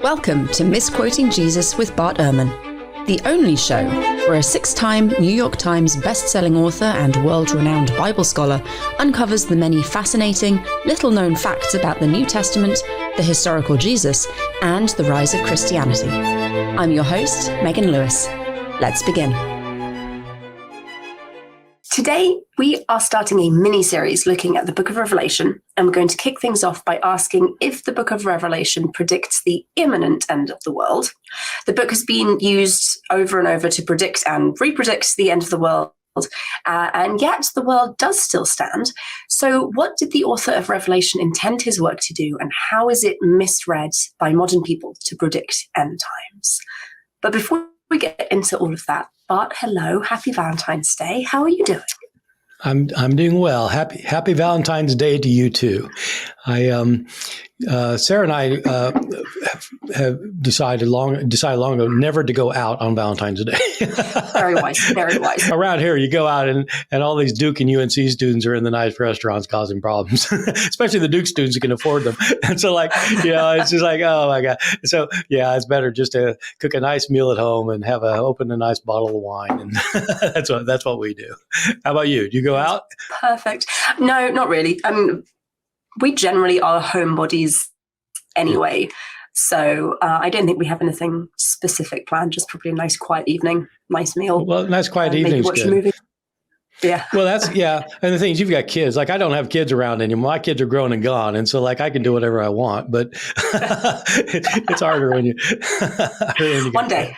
Welcome to Misquoting Jesus with Bart Ehrman, the only show where a 6-time New York Times best-selling author and world-renowned Bible scholar uncovers the many fascinating, little-known facts about the New Testament, the historical Jesus, and the rise of Christianity. I'm your host, Megan Lewis. Let's begin. Today, we are starting a mini-series looking at the Book of Revelation, and we're going to kick things off by asking if the Book of Revelation predicts the imminent end of the world. The book has been used over and over to predict and repredict the end of the world, and yet the world does still stand. So what did the author of Revelation intend his work to do, and how is it misread by modern people to predict end times? But before we get into all of that, Bart, hello, happy Valentine's Day. How are you doing? I'm doing well. Happy Valentine's Day to you too. Sarah and I have decided long ago never to go out on Valentine's Day. Very wise, very wise. Around here, you go out and all these Duke and UNC students are in the nice restaurants causing problems, especially the Duke students who can afford them. And so, it's just like, oh my God. So yeah, it's better just to cook a nice meal at home and open a nice bottle of wine, and that's what we do. How about you? Do you go out? Perfect. No, not really. We generally are homebodies anyway. So I don't think we have anything specific planned, just probably a nice quiet evening, nice meal. Well, nice quiet evening is watch good. A movie. Yeah. Well, and the thing is, you've got kids. Like, I don't have kids around anymore. My kids are grown and gone. And so, I can do whatever I want, but it's harder when you. One day.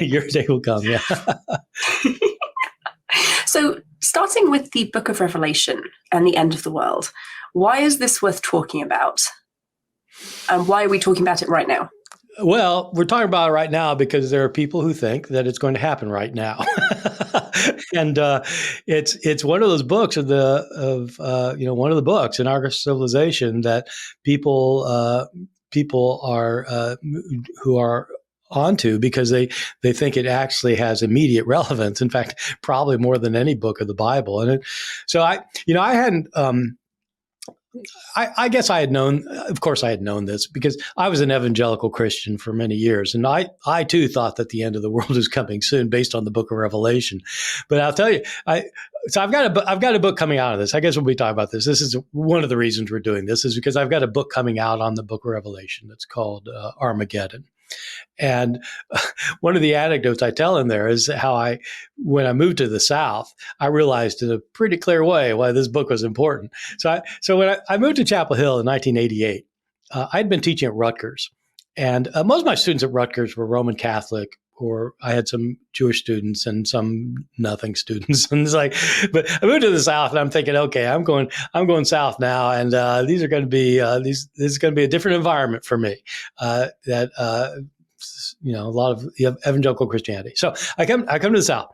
Your day will come, yeah. So, starting with the Book of Revelation and the end of the world, why is this worth talking about? And why are we talking about it right now? Well, we're talking about it right now because there are people who think that it's going to happen right now, and it's one of those books one of the books in our civilization that people are who are onto because they think it actually has immediate relevance. In fact, probably more than any book of the Bible. And I hadn't. I guess I had known, of course I had known this because I was an evangelical Christian for many years. And I too thought that the end of the world is coming soon based on the Book of Revelation. But I'll tell you, I've got a book coming out of this. I guess we'll be talking about this. This is one of the reasons we're doing this is because I've got a book coming out on the Book of Revelation. That's called Armageddon. And one of the anecdotes I tell in there is how when I moved to the South, I realized in a pretty clear way why this book was important. So when I moved to Chapel Hill in 1988, I'd been teaching at Rutgers. And most of my students at Rutgers were Roman Catholic, or I had some Jewish students and some nothing students. And but I moved to the South and I'm thinking, okay, I'm going South now. And these are going to be, this is going to be a different environment for me, a lot of evangelical Christianity. So I come to the South.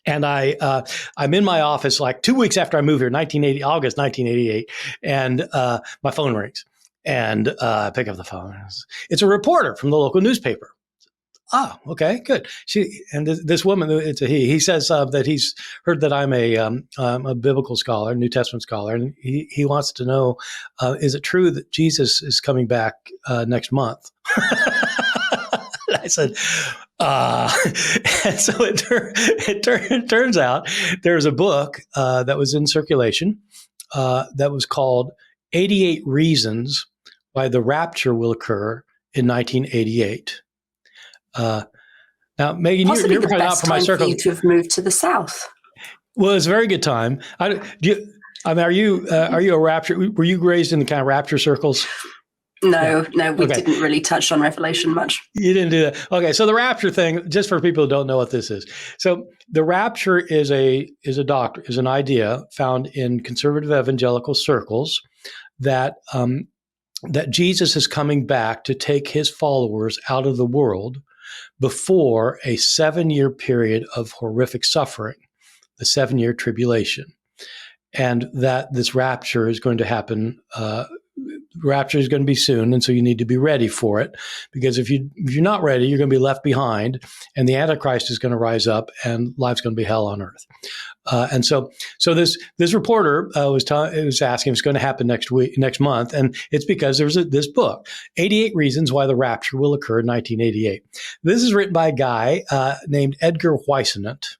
And I'm in my office 2 weeks after I moved here, August 1988, and my phone rings. And I pick up the phone. It's a reporter from the local newspaper. Oh, okay, good. This woman, it's a he. He says that he's heard that I'm a biblical scholar, New Testament scholar, and he wants to know, is it true that Jesus is coming back next month? I said, and so it turns out there's a book that was in circulation that was called 88 Reasons Why the Rapture Will Occur in 1988. Now, Megan, you're probably not from my circle. For you to have moved to the South. Well, it's a very good time. Are you a rapture? Were you raised in the kind of rapture circles? No, we didn't really touch on Revelation much. You didn't do that. Okay, so the rapture thing, just for people who don't know what this is. So the rapture is an idea found in conservative evangelical circles that Jesus is coming back to take his followers out of the world before a 7-year period of horrific suffering, the 7-year tribulation, and that this rapture is going to happen rapture is going to be soon, and so you need to be ready for it. Because if you're not ready, you're going to be left behind, and the Antichrist is going to rise up, and life's going to be hell on earth. And so this reporter was asking if it's going to happen next month, and it's because there's this book, 88 Reasons Why the Rapture Will Occur in 1988. This is written by a guy named Edgar Whisenant.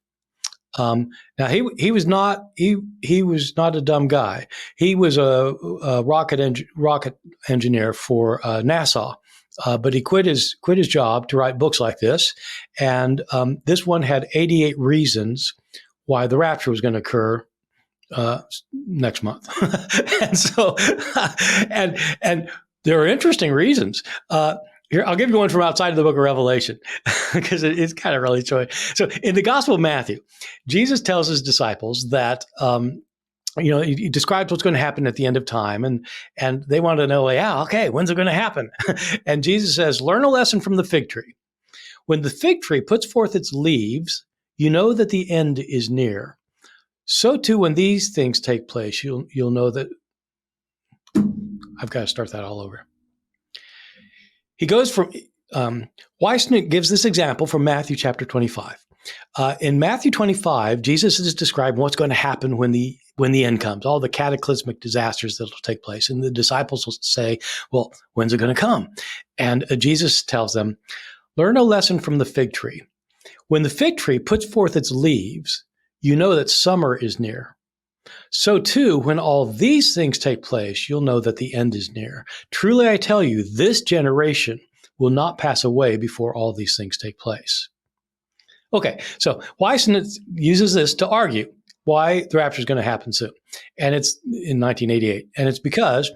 Now he was not a dumb guy. He was a rocket engineer for NASA, but he quit his job to write books like this, and this one had 88 reasons why the rapture was going to occur next month. And so, and there are interesting reasons. Here, I'll give you one from outside of the book of Revelation, because it's kind of really short. So in the Gospel of Matthew, Jesus tells his disciples that, he describes what's going to happen at the end of time, and they want to know, when's it going to happen? And Jesus says, learn a lesson from the fig tree. When the fig tree puts forth its leaves, you know that the end is near. So too, when these things take place, you'll know that. I've got to start that all over. He goes from, Weissnick gives this example from Matthew chapter 25. In Matthew 25, Jesus is describing what's going to happen when the end comes, all the cataclysmic disasters that will take place. And the disciples will say, well, when's it going to come? And Jesus tells them, learn a lesson from the fig tree. When the fig tree puts forth its leaves, you know that summer is near. So too, when all these things take place, you'll know that the end is near. Truly, I tell you, this generation will not pass away before all these things take place. Okay, so Weissnick uses this to argue why the rapture is going to happen soon. And it's in 1988. And it's because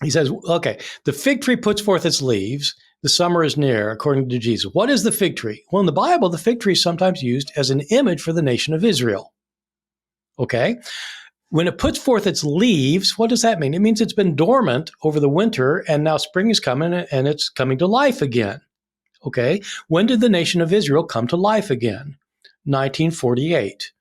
he says, okay, the fig tree puts forth its leaves. The summer is near, according to Jesus. What is the fig tree? Well, in the Bible, the fig tree is sometimes used as an image for the nation of Israel. Okay? When it puts forth its leaves, what does that mean? It means it's been dormant over the winter, and now spring is coming, and it's coming to life again. Okay? When did the nation of Israel come to life again? 1948.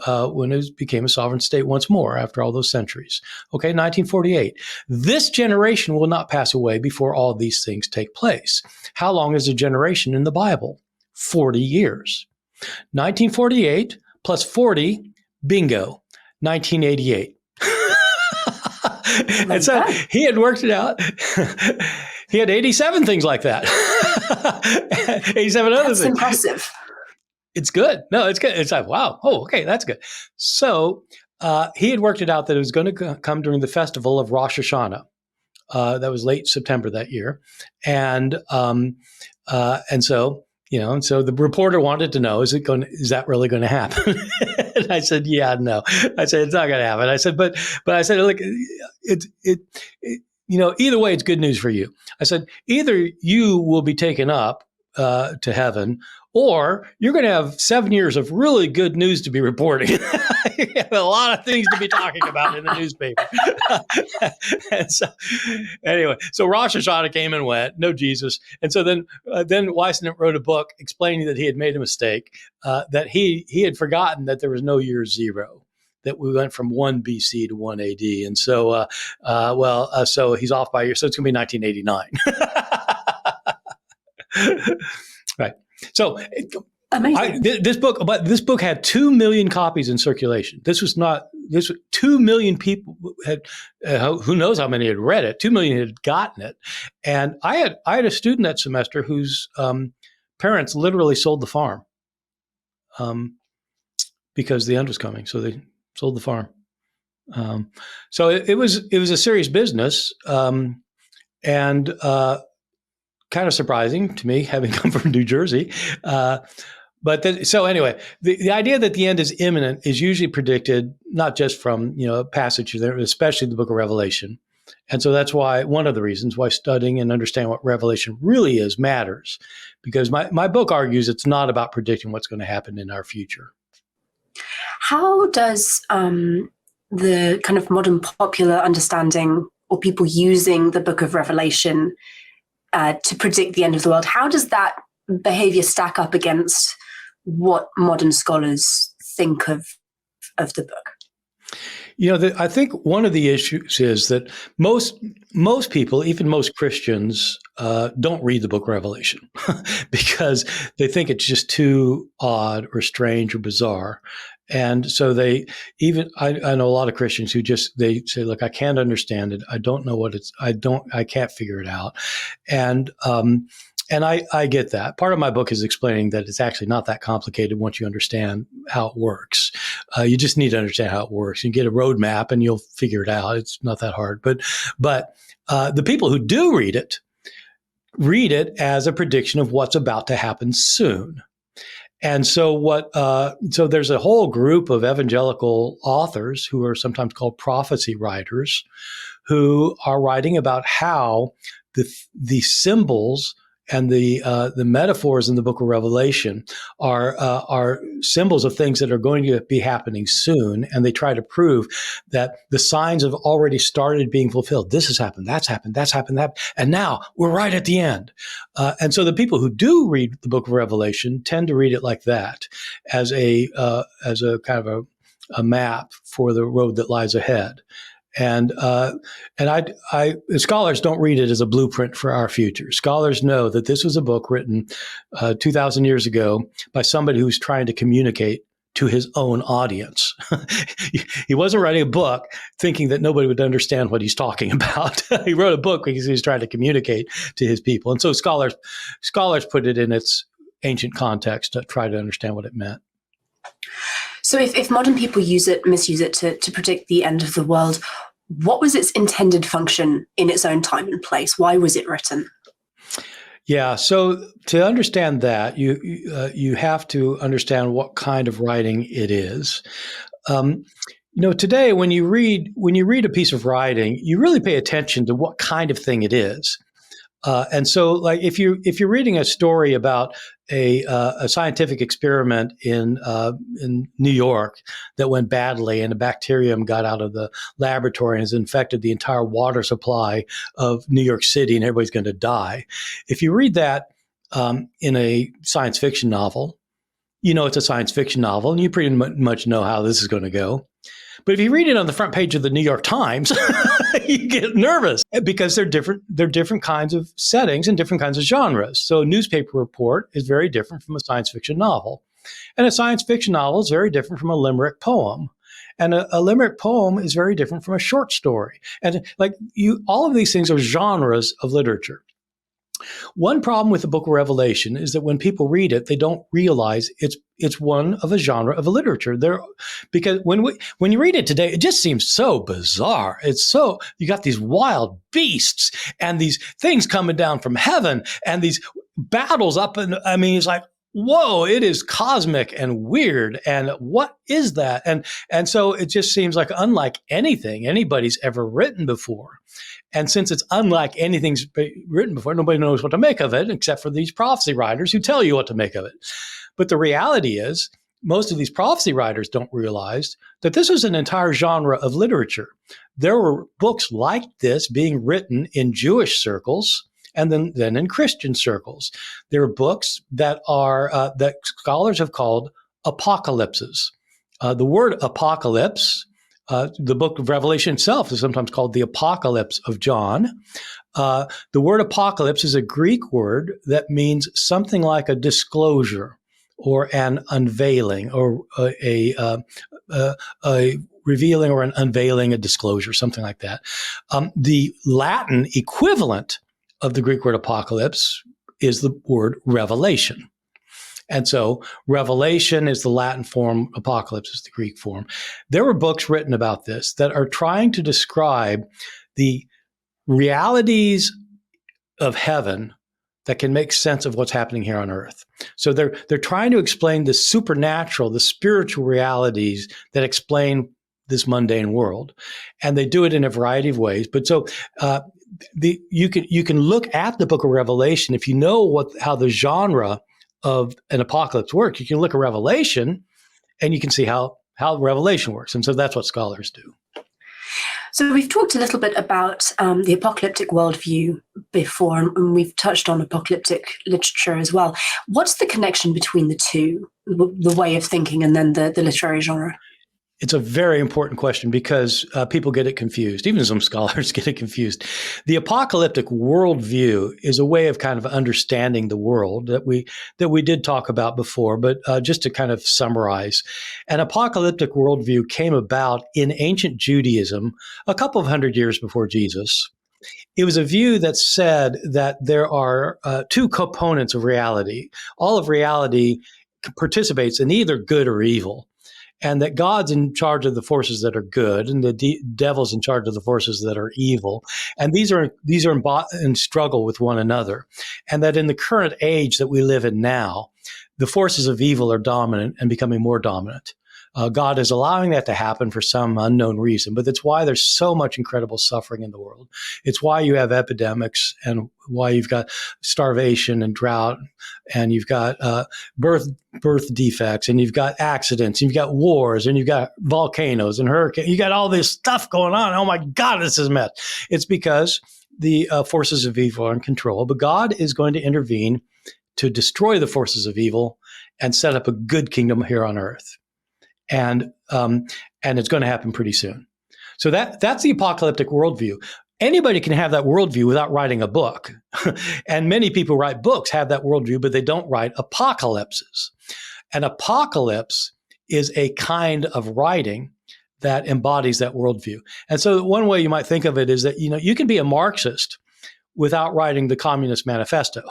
When it became a sovereign state once more after all those centuries. Okay, 1948. This generation will not pass away before all these things take place. How long is a generation in the Bible? 40 years. 1948 plus 40, bingo, 1988. And so he had worked it out. He had 87 things like that. 87 other things. That's impressive. It's good. No, it's good. It's like, wow. Oh, okay. That's good. So he had worked it out that it was going to come during the festival of Rosh Hashanah. That was late September that year. And so, and so the reporter wanted to know, is that really going to happen? And I said, yeah, no. I said, it's not going to happen. I said, but I said, look, either way, it's good news for you. I said, either you will be taken up to heaven, or you're going to have 7 years of really good news to be reporting. You have a lot of things to be talking about in the newspaper. And so, anyway, so Rosh Hashanah came and went, no Jesus. And so then Weissnick wrote a book explaining that he had made a mistake, that he had forgotten that there was no year zero, that we went from 1 BC to 1 AD. And so, so he's off by a year. So it's going to be 1989. Right. So this book had 2 million copies in circulation. This was 2 million people had, who knows how many had read it. 2 million had gotten it. And I had a student that semester whose parents literally sold the farm because the end was coming. So they sold the farm. So it was a serious business. And kind of surprising to me, having come from New Jersey. So anyway, the idea that the end is imminent is usually predicted not just from a passage there, especially the book of Revelation. And so that's why one of the reasons why studying and understanding what Revelation really is matters, because my book argues it's not about predicting what's going to happen in our future. How does the kind of modern popular understanding, or people using the book of Revelation to predict the end of the world, how does that behavior stack up against what modern scholars think of the book? I think one of the issues is that most people, even most Christians, don't read the Book of Revelation because they think it's just too odd or strange or bizarre. And so I know a lot of Christians who they say, look, I can't understand it. I don't know what I can't figure it out. And I get that. Part of my book is explaining that it's actually not that complicated once you understand how it works. You just need to understand how it works. You get a roadmap and you'll figure it out. It's not that hard. But the people who do read it as a prediction of what's about to happen soon. And so so there's a whole group of evangelical authors who are sometimes called prophecy writers, who are writing about how the symbols and the metaphors in the Book of Revelation are symbols of things that are going to be happening soon, and they try to prove that the signs have already started being fulfilled. This has happened, that's happened, and now we're right at the end. And so the people who do read the Book of Revelation tend to read it like that, as a kind of a map for the road that lies ahead. And scholars don't read it as a blueprint for our future. Scholars know that this was a book written 2,000 years ago by somebody who's trying to communicate to his own audience. He wasn't writing a book thinking that nobody would understand what he's talking about. He wrote a book because he was trying to communicate to his people. And so scholars put it in its ancient context to try to understand what it meant. So if modern people misuse it to predict the end of the world, what was its intended function in its own time and place? Why was it written? Yeah, so to understand that, you have to understand what kind of writing it is. Today when you read a piece of writing, you really pay attention to what kind of thing it is. And so, like if you're reading a story about a scientific experiment in New York that went badly, and a bacterium got out of the laboratory and has infected the entire water supply of New York City, and everybody's going to die. If you read that in a science fiction novel, it's a science fiction novel, and you pretty much know how this is going to go. But if you read it on the front page of the New York Times, you get nervous because they're different kinds of settings and different kinds of genres. So a newspaper report is very different from a science fiction novel. And a science fiction novel is very different from a limerick poem. And a limerick poem is very different from a short story. And all of these things are genres of literature. One problem with the Book of Revelation is that when people read it, they don't realize it's one of a genre of a literature. Because when you read it today, it just seems so bizarre. You got these wild beasts and these things coming down from heaven and these battles up, and it's like, whoa, it is cosmic and weird. And what is that? And so it just seems like unlike anything anybody's ever written before. And since it's unlike anything's written before, nobody knows what to make of it except for these prophecy writers who tell you what to make of it. But the reality is, most of these prophecy writers don't realize that this is an entire genre of literature. There were books like this being written in Jewish circles and then in Christian circles. There are books that that scholars have called apocalypses. The word apocalypse, the book of Revelation itself is sometimes called the Apocalypse of John. The word apocalypse is a Greek word that means something like a disclosure or an unveiling, or a revealing or an unveiling, a disclosure, something like that. The Latin equivalent of the Greek word apocalypse is the word revelation. And so revelation is the Latin form, apocalypse is the Greek form. There were books written about this that are trying to describe the realities of heaven that can make sense of what's happening here on earth. So they're trying to explain the supernatural, the spiritual realities that explain this mundane world. And they do it in a variety of ways. But so you can look at the book of Revelation if you know how the genre of an apocalypse works. You can look at Revelation and you can see how Revelation works. And so that's what scholars do. So we've talked a little bit about the apocalyptic worldview before, and we've touched on apocalyptic literature as well. What's the connection between the two, the way of thinking and then the literary genre? It's a very important question because people get it confused. Even some scholars get it confused. The apocalyptic worldview is a way of kind of understanding the world that we did talk about before. But just to kind of summarize, an apocalyptic worldview came about in ancient Judaism a couple of hundred years before Jesus. It was a view that said that there are two components of reality. All of reality participates in either good or evil, and that God's in charge of the forces that are good, and the devil's in charge of the forces that are evil, and these are in struggle with one another, and that in the current age that we live in now, the forces of evil are dominant and becoming more dominant. God is allowing that to happen for some unknown reason, but that's why there's so much incredible suffering in the world. It's why you have epidemics and why you've got starvation and drought, and you've got birth defects, and you've got accidents, and you've got wars, and you've got volcanoes and hurricanes. You got all this stuff going on. Oh my God, this is a mess. It's because the forces of evil are in control, but God is going to intervene to destroy the forces of evil and set up a good kingdom here on earth. And it's going to happen pretty soon. So that's the apocalyptic worldview. Anybody can have that worldview without writing a book. And many people who write books have that worldview, but they don't write apocalypses. An apocalypse is a kind of writing that embodies that worldview. And so one way you might think of it is that, you can be a Marxist without writing the Communist Manifesto.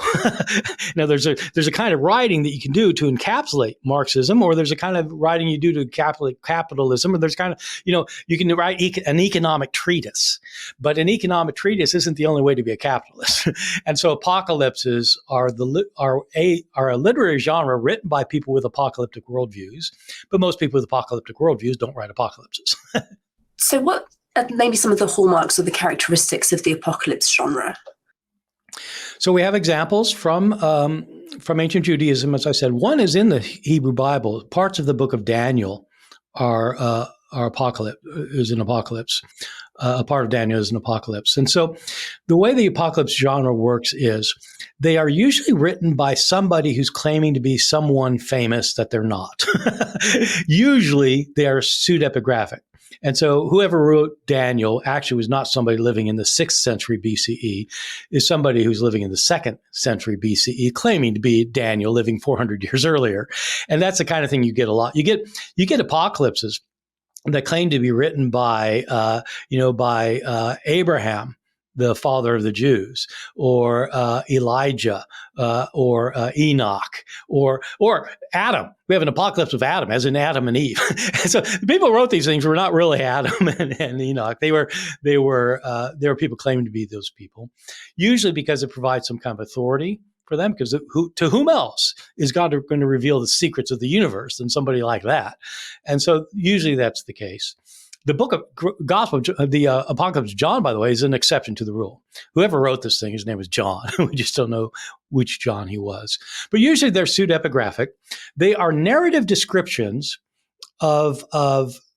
Now, there's a kind of writing that you can do to encapsulate Marxism, or there's a kind of writing you do to encapsulate capitalism, or there's kind of, you can write an economic treatise. But an economic treatise isn't the only way to be a capitalist. And so apocalypses are a literary genre written by people with apocalyptic worldviews, but most people with apocalyptic worldviews don't write apocalypses. So what are maybe some of the hallmarks or the characteristics of the apocalypse genre? So we have examples from ancient Judaism, as I said. One is in the Hebrew Bible. Parts of the book of Daniel are apocalypse. Is an apocalypse. A part of Daniel is an apocalypse. And so the way the apocalypse genre works is they are usually written by somebody who's claiming to be someone famous that they're not. Usually they are pseudepigraphic. And so whoever wrote Daniel actually was not somebody living in the 6th century BCE, is somebody who's living in the 2nd century BCE, claiming to be Daniel living 400 years earlier. And that's the kind of thing you get a lot. You get apocalypses that claim to be written by Abraham, the father of the Jews, or Elijah, or Enoch, or Adam. We have an apocalypse of Adam, as in Adam and Eve. So the people who wrote these things were not really Adam and Enoch. They were people claiming to be those people, usually because it provides some kind of authority for them, because to whom else is God going to reveal the secrets of the universe than somebody like that? And so usually that's the case. The book of the Apocalypse of John, by the way, is an exception to the rule. Whoever wrote this thing, his name was John. We just don't know which John he was. But usually they're pseudepigraphic. They are narrative descriptions of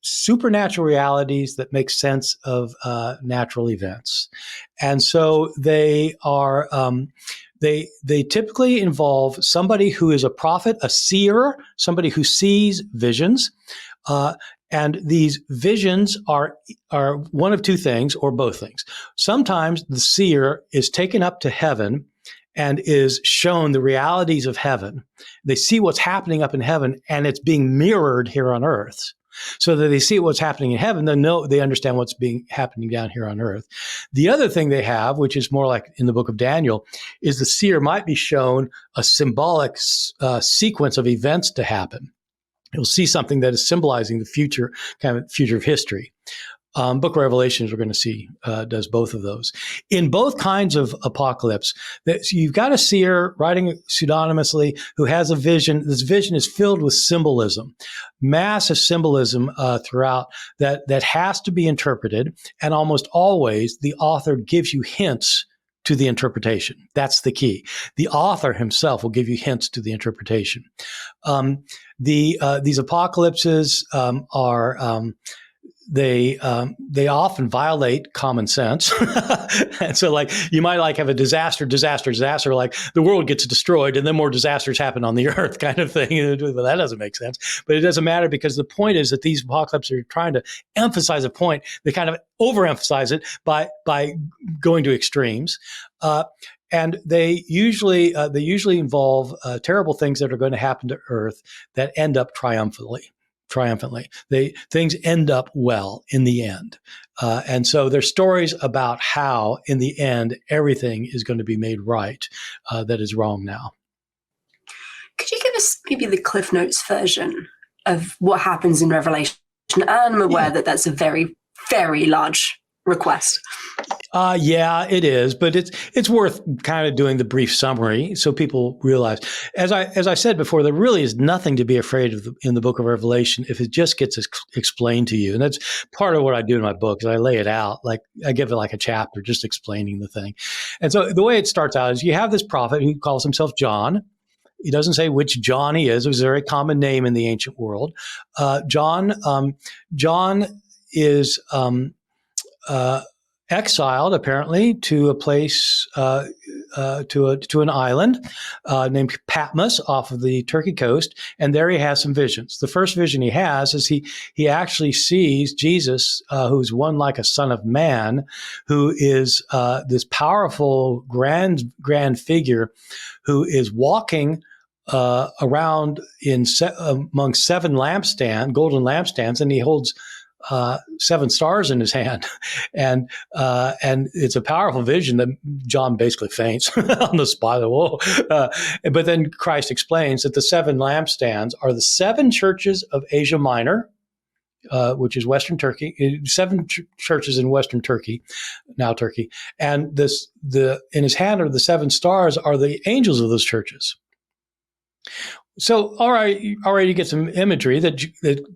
supernatural realities that make sense of natural events. And so they are they typically involve somebody who is a prophet, a seer, somebody who sees visions. And these visions are one of two things, or both things. Sometimes the seer is taken up to heaven and is shown the realities of heaven. They see what's happening up in heaven, and it's being mirrored here on earth. So that they see what's happening in heaven, they understand what's happening down here on earth. The other thing they have, which is more like in the book of Daniel, is the seer might be shown a symbolic sequence of events to happen. You'll see something that is symbolizing the future, kind of future of history. Book of Revelations, we're going to see, does both of those. In both kinds of apocalypse, you've got a seer writing pseudonymously who has a vision. This vision is filled with symbolism, massive symbolism throughout that has to be interpreted. And almost always, the author gives you hints to the interpretation. That's the key. The author himself will give you hints to the interpretation. These apocalypses they often violate common sense. And so like you might like have a disaster, like the world gets destroyed and then more disasters happen on the earth kind of thing. Well, that doesn't make sense, but it doesn't matter because the point is that these apocalypses are trying to emphasize a point. They kind of overemphasize it by going to extremes. And they usually involve terrible things that are going to happen to Earth that end up triumphantly. Things end up well in the end. And so there's stories about how in the end, everything is going to be made right that is wrong now. Could you give us maybe the Cliff Notes version of what happens in Revelation? I'm aware that that's a very, very large request. Yeah, it is, but it's worth kind of doing the brief summary so people realize. As I said before, there really is nothing to be afraid of in the Book of Revelation if it just gets explained to you, and that's part of what I do in my book. Is I lay it out, like I give it like a chapter, just explaining the thing. And so the way it starts out is you have this prophet who calls himself John. He doesn't say which John he is. It was a very common name in the ancient world. John is exiled apparently to a place, to an island named Patmos off of the Turkey coast, and there he has some visions. The first vision he has is he actually sees Jesus, who's one like a son of man, who is this powerful, grand figure, who is walking around among seven golden lampstands, and he holds 7 stars in his hand, and it's a powerful vision that John basically faints on the spot. Whoa! But then Christ explains that the 7 lampstands are the 7 churches of Asia Minor, which is Western Turkey, 7 churches in Western Turkey, now Turkey, and in his hand are the 7 stars are the angels of those churches. So, all right, you get some imagery that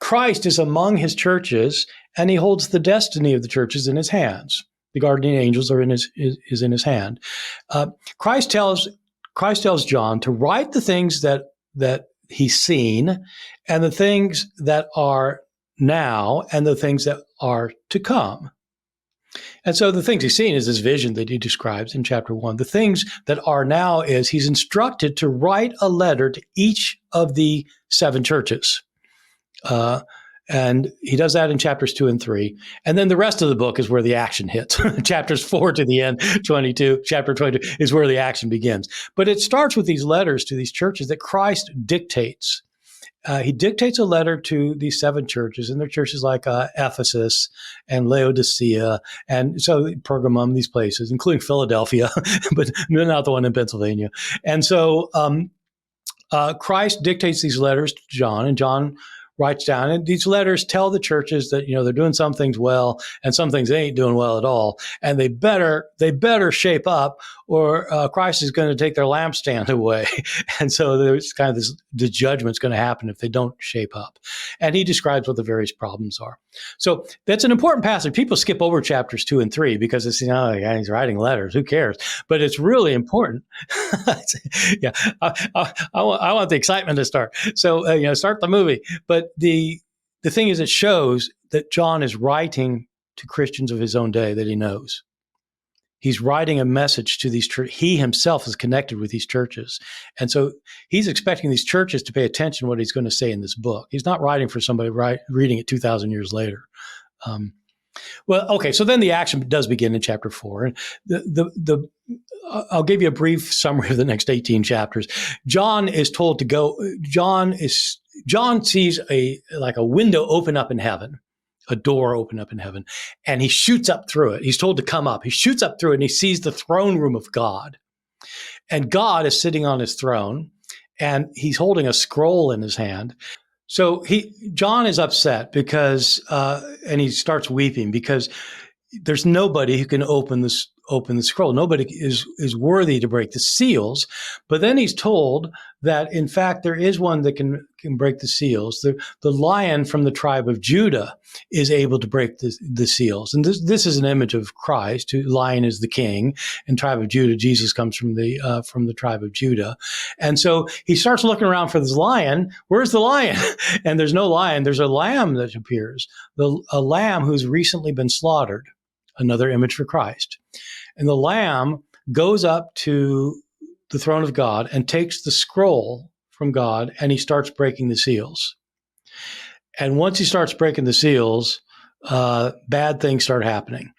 Christ is among his churches, and he holds the destiny of the churches in his hands. The guardian angels are is in his hand. Christ tells John to write the things that he's seen, and the things that are now, and the things that are to come. And so the things he's seen is this vision that he describes in chapter 1. The things that are now is he's instructed to write a letter to each of the 7 churches. And he does that in chapters 2 and 3. And then the rest of the book is where the action hits. Chapters 4 to the end, 22, chapter 22 is where the action begins. But it starts with these letters to these churches that Christ dictates. He dictates a letter to these 7 churches, and they're churches like Ephesus and Laodicea, and so Pergamum, these places, including Philadelphia, but not the one in Pennsylvania. And so Christ dictates these letters to John, and John writes down, and these letters tell the churches that, they're doing some things well and some things they ain't doing well at all. And they better shape up, or Christ is going to take their lampstand away. And so there's kind of the judgment's going to happen if they don't shape up. And he describes what the various problems are. So that's an important passage. People skip over chapters 2 and 3 because it's, he's writing letters. Who cares? But it's really important. Yeah, I want the excitement to start. So, start the movie. But the thing is, it shows that John is writing to Christians of his own day that he knows. He's writing a message to these churches. He himself is connected with these churches. And so he's expecting these churches to pay attention to what he's going to say in this book. He's not writing for somebody reading it 2,000 years later. Well, okay, so then the action does begin in chapter 4. And I'll give you a brief summary of the next 18 chapters. John is told to go. John sees a window open up in heaven, a door open up in heaven, and he shoots up through it. He's told to come up. He shoots up through it, and he sees the throne room of God. And God is sitting on his throne, and he's holding a scroll in his hand. So John is upset because, and he starts weeping because there's nobody who can open open the scroll. Nobody is worthy to break the seals. But then he's told that, in fact, there is one that can break the seals. The lion from the tribe of Judah is able to break the seals. And this is an image of Christ, who lion is the king, and tribe of Judah, Jesus comes from the tribe of Judah. And so he starts looking around for this lion. Where's the lion? And there's no lion. There's a lamb that appears, a lamb who's recently been slaughtered, another image for Christ. And the lamb goes up to the throne of God and takes the scroll from God, and he starts breaking the seals. And once he starts breaking the seals, bad things start happening.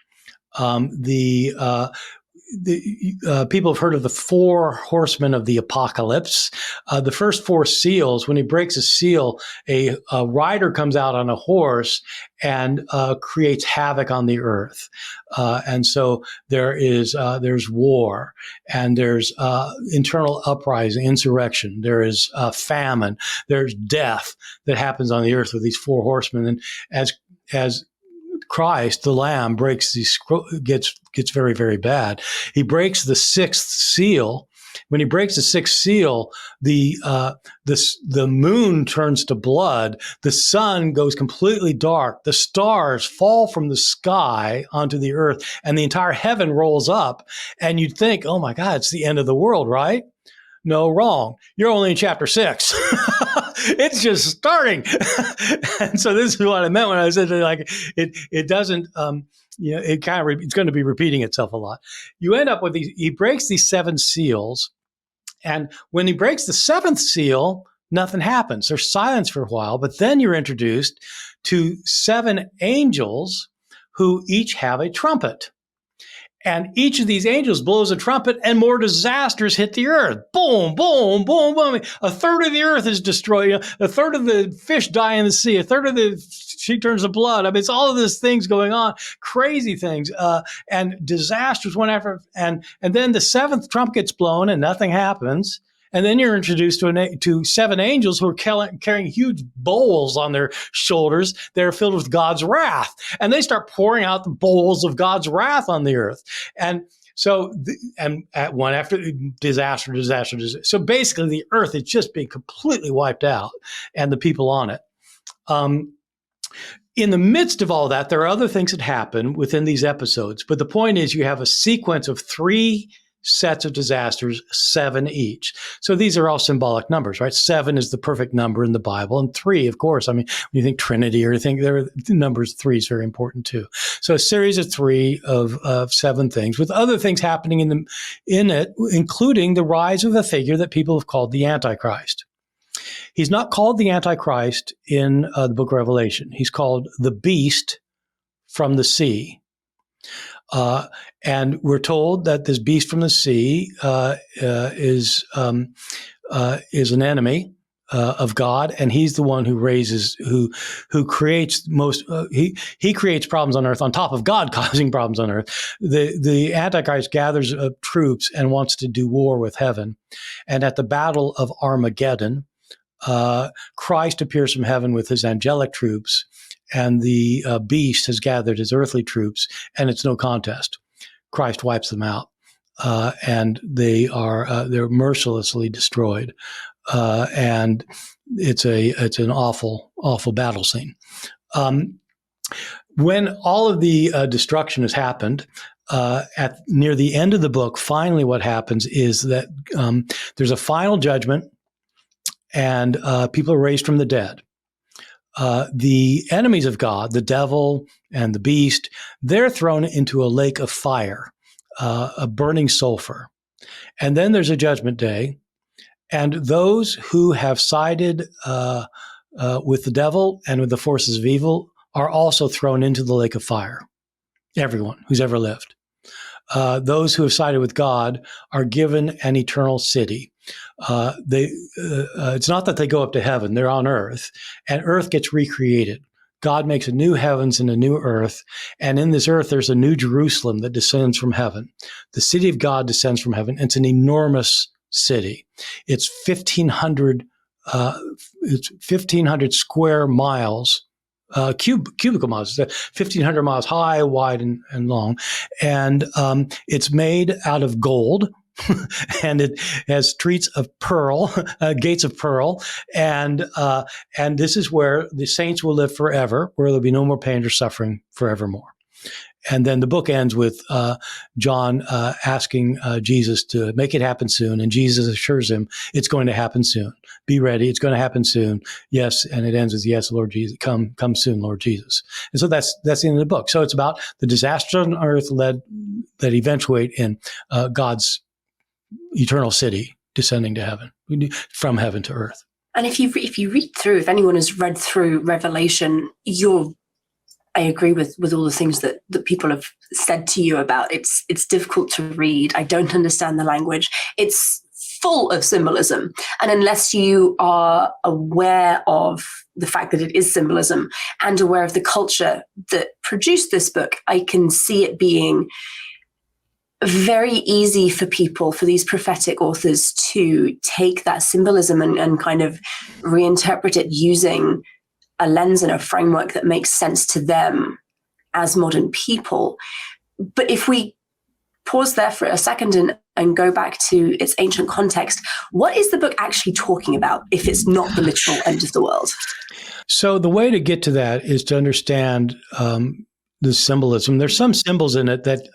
People have heard of the 4 horsemen of the apocalypse. The first 4 seals, when he breaks a seal, a rider comes out on a horse and creates havoc on the earth. And so there's war, and there's internal uprising, insurrection. There is famine. There's death that happens on the earth with these 4 horsemen. And as Christ, the Lamb, gets very, very bad. He breaks the 6th seal. When he breaks the 6th seal, the moon turns to blood. The sun goes completely dark. The stars fall from the sky onto the earth, and the entire heaven rolls up. And you'd think, oh my God, it's the end of the world, right? No, wrong. You're only in chapter 6. It's just starting. And so this is what I meant when I said, like, it doesn't, it's going to be repeating itself a lot. You end up with he breaks these 7 seals. And when he breaks the 7th seal, nothing happens. There's silence for a while, but then you're introduced to 7 angels who each have a trumpet. And each of these angels blows a trumpet, and more disasters hit the earth. Boom, boom, boom, boom. A third of the earth is destroyed. A third of the fish die in the sea. A third of the sea turns to blood. I mean, it's all of these things going on, crazy things, and disasters one after. And then the 7th trump gets blown, and nothing happens. And then you're introduced to 7 angels who are carrying huge bowls on their shoulders. They're filled with God's wrath. And they start pouring out the bowls of God's wrath on the earth. And so, at one after disaster. So basically, the earth is just being completely wiped out, and the people on it. In the midst of all that, there are other things that happen within these episodes. But the point is, you have a sequence of 3 sets of disasters, 7 each. So these are all symbolic numbers, right? 7 is the perfect number in the Bible, and 3, of course. I mean, when you think Trinity or you think there are numbers, 3 is very important too. So a series of 3 of 7 things, with other things happening in it, including the rise of a figure that people have called the Antichrist. He's not called the Antichrist in the book of Revelation. He's called the beast from the sea. And we're told that this beast from the sea is an enemy of God, and he's the one who creates he creates problems on earth on top of God causing problems on earth. The Antichrist gathers troops and wants to do war with heaven, and at the Battle of Armageddon, Christ appears from heaven with his angelic troops. And the beast has gathered his earthly troops, and it's no contest. Christ wipes them out, and they're mercilessly destroyed. And it's an awful battle scene. When all of the destruction has happened, near the end of the book, finally what happens is that there's a final judgment, and people are raised from the dead. The enemies of God, the devil and the beast, they're thrown into a lake of fire, a burning sulfur. And then there's a judgment day. And those who have sided with the devil and with the forces of evil are also thrown into the lake of fire. Everyone who's ever lived. Those who have sided with God are given an eternal city. It's not that they go up to heaven, they're on earth, and earth gets recreated. God makes a new heavens and a new earth, and in this earth there's a new Jerusalem that descends from heaven. The city of God descends from heaven. It's an enormous city. It's 1,500 square miles cubical miles, 1,500 miles high, wide, and long. And it's made out of gold. And it has streets of pearl, gates of pearl, and this is where the saints will live forever, where there'll be no more pain or suffering forevermore. And then the book ends with John asking Jesus to make it happen soon, and Jesus assures him it's going to happen soon. Be ready; it's going to happen soon. Yes, and it ends with yes, Lord Jesus, come soon, Lord Jesus. And so that's the end of the book. So it's about the disaster on earth that eventuate in God's eternal city descending to heaven, from heaven to earth. And if you read through, if anyone has read through Revelation, I agree with all the things that people have said to you about it's difficult to read. I don't understand the language. It's full of symbolism. And unless you are aware of the fact that it is symbolism and aware of the culture that produced this book, I can see it being very easy for people, for these prophetic authors, to take that symbolism and kind of reinterpret it using a lens and a framework that makes sense to them as modern people. But if we pause there for a second and go back to its ancient context, what is the book actually talking about if it's not the literal end of the world? So the way to get to that is to understand the symbolism. There's some symbols in it that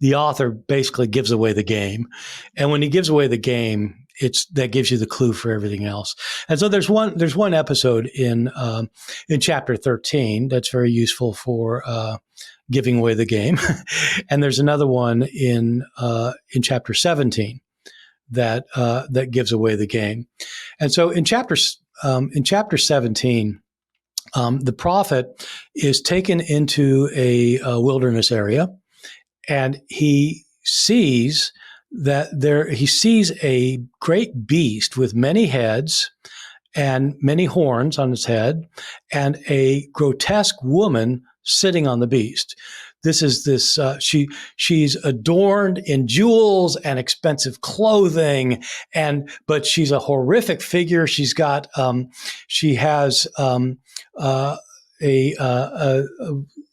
the author basically gives away the game. And when he gives away the game, that gives you the clue for everything else. And so there's one episode in chapter 13 that's very useful for giving away the game, and there's another one in chapter 17 that gives away the game. And so in chapter 17, the prophet is taken into a wilderness area, and he sees a great beast with many heads and many horns on its head, and a grotesque woman sitting on the beast. She's adorned in jewels and expensive clothing, but she's a horrific figure. She has a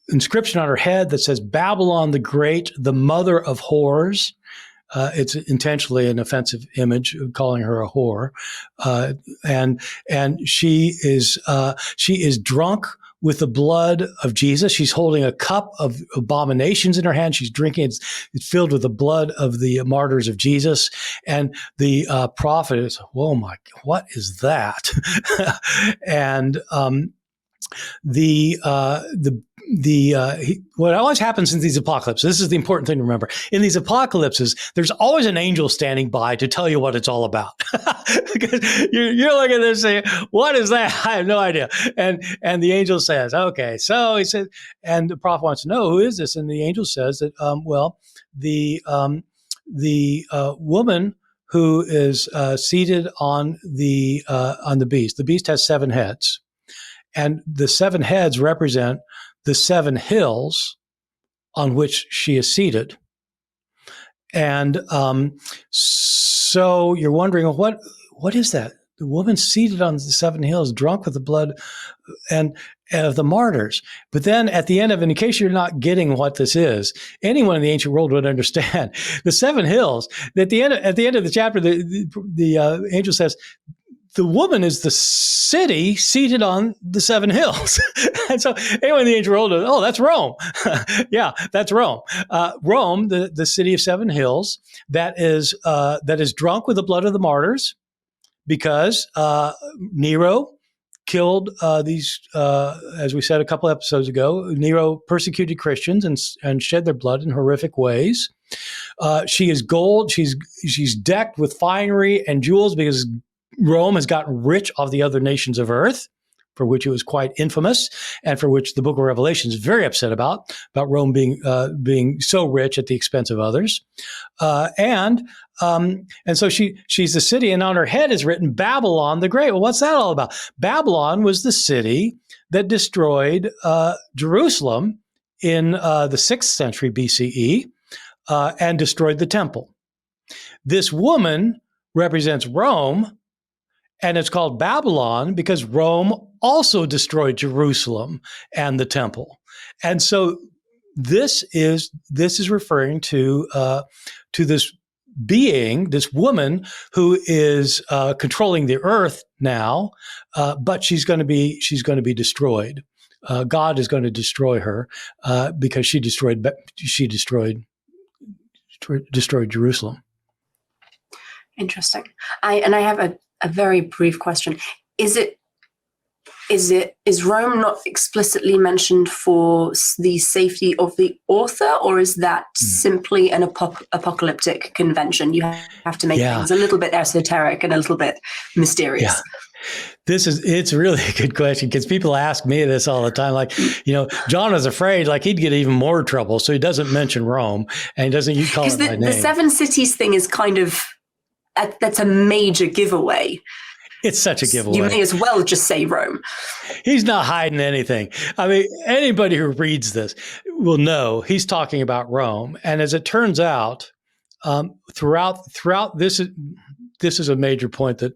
inscription on her head that says Babylon the Great, the mother of whores. It's intentionally an offensive image, calling her a whore, and she is drunk with the blood of Jesus. She's holding a cup of abominations in her hand. She's drinking. It's filled with the blood of the martyrs of Jesus. And the prophet is, "Whoa, what is that?" And what always happens in these apocalypses, this is the important thing to remember. In these apocalypses, there's always an angel standing by to tell you what it's all about. Because you're looking at this saying, "What is that? I have no idea." And the angel says, "Okay." So he said, and the prophet wants to know, who is this? And the angel says that, the woman who is seated on the beast. The beast has 7 heads. And the 7 heads represent the 7 hills on which she is seated. And so you're wondering, what is that? The woman seated on the 7 hills, drunk with the blood and of the martyrs. But then at the end of it, in case you're not getting what this is, anyone in the ancient world would understand. The 7 hills, at the end of the chapter, the angel says, the woman is the city seated on the 7 hills. And so anyone in the ancient world, that's Rome. Yeah, that's Rome. Rome, the city of 7 hills, that is drunk with the blood of the martyrs, because Nero killed these, as we said a couple episodes ago, Nero persecuted Christians and shed their blood in horrific ways. She is gold. She's decked with finery and jewels because Rome has gotten rich off the other nations of earth, for which it was quite infamous, and for which the book of Revelation is very upset about Rome being so rich at the expense of others. And so she's the city, and on her head is written Babylon the Great. Well, what's that all about? Babylon was the city that destroyed Jerusalem in the 6th century BCE and destroyed the temple. This woman represents Rome, and it's called Babylon because Rome also destroyed Jerusalem and the temple. And so this is referring to this being, this woman who is controlling the earth now, but she's going to be destroyed. God is going to destroy her because she destroyed Jerusalem. Interesting. I have a very brief question. Is Rome not explicitly mentioned for the safety of the author, or is that simply an apocalyptic convention? You have to make things a little bit esoteric and a little bit mysterious. Yeah. It's really a good question, because people ask me this all the time. Like, John was afraid like he'd get even more trouble, so he doesn't mention Rome, and he doesn't call it by name. The seven cities thing is kind of, that's a major giveaway. It's such a giveaway. You may as well just say Rome. He's not hiding anything. I mean, anybody who reads this will know he's talking about Rome. And as it turns out, throughout this is a major point that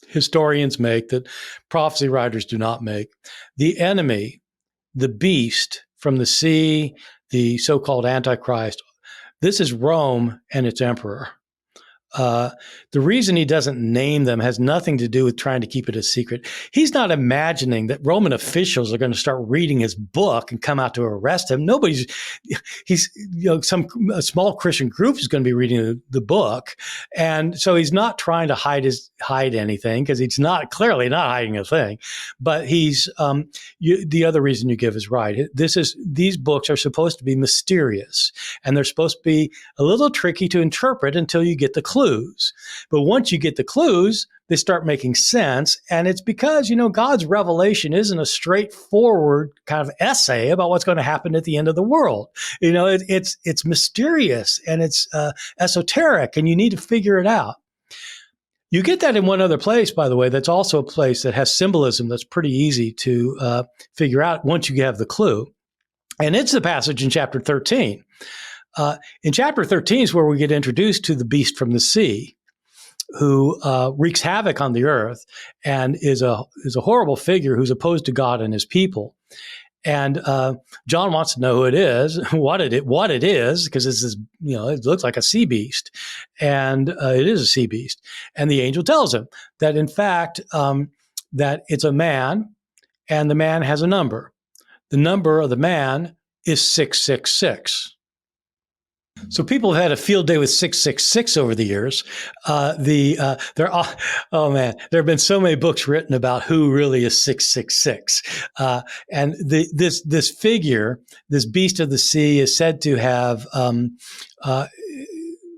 historians make, that prophecy writers do not make. The enemy, the beast from the sea, the so-called Antichrist, this is Rome and its emperor. The reason he doesn't name them has nothing to do with trying to keep it a secret. He's not imagining that Roman officials are going to start reading his book and come out to arrest him. A small Christian group is going to be reading the book. And so he's not trying to hide anything, because he's clearly not hiding a thing. But the other reason you give is right. These books are supposed to be mysterious, and they're supposed to be a little tricky to interpret until you get the clues. But once you get the clues, they start making sense. And it's because, God's revelation isn't a straightforward kind of essay about what's going to happen at the end of the world. It's mysterious, and it's esoteric, and you need to figure it out. You get that in one other place, by the way, that's also a place that has symbolism that's pretty easy to figure out once you have the clue. And it's the passage in chapter 13. In chapter 13 is where we get introduced to the beast from the sea, who wreaks havoc on the earth and is a horrible figure who's opposed to God and his people. And John wants to know who it is, what it is, because this is, it looks like a sea beast, and it is a sea beast. And the angel tells him that, in fact, that it's a man, and the man has a number. The number of the man is 666. So people have had a field day with 666 over the years. There have been so many books written about who really is 666. And this figure, this beast of the sea, is said to have,